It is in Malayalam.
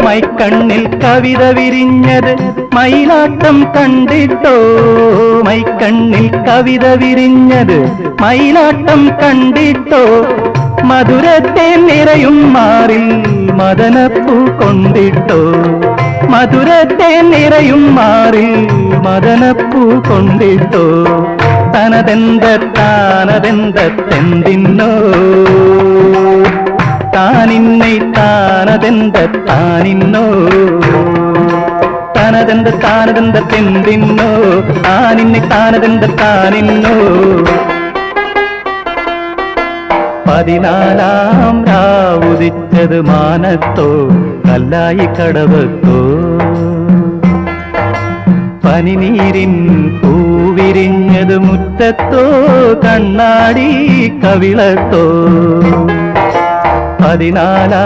മൈക്കണ്ണിൽ കവിത വിരിഞ്ഞത് മയിലാട്ടം കണ്ടിട്ടോ, മൈക്കണ്ണിൽ കവിത വിരിഞ്ഞത് മയിലാട്ടം കണ്ടിട്ടോ, മധുരത്തെ നിറയും മാറിൽ മദനപ്പൂ കൊണ്ടിട്ടോ, മധുരത്തെ നിറയും മാറിൽ മദനപ്പൂ കൊണ്ടിട്ടോ, താനതെന്തെന്തിന്നോ താനിന്നെ താനതെന്തിന്നോ താനതെന്തെന്തിന്നോ താനിന്നെ താനിന്നോ. 14 രാവുദിച്ചത് മാനത്തോ കല്ലായി കടവത്തോ, പനിനീരിൻ പൂവിരിഞ്ഞത് മുറ്റത്തോ കണ്ണാടി കവിളത്തോ. 14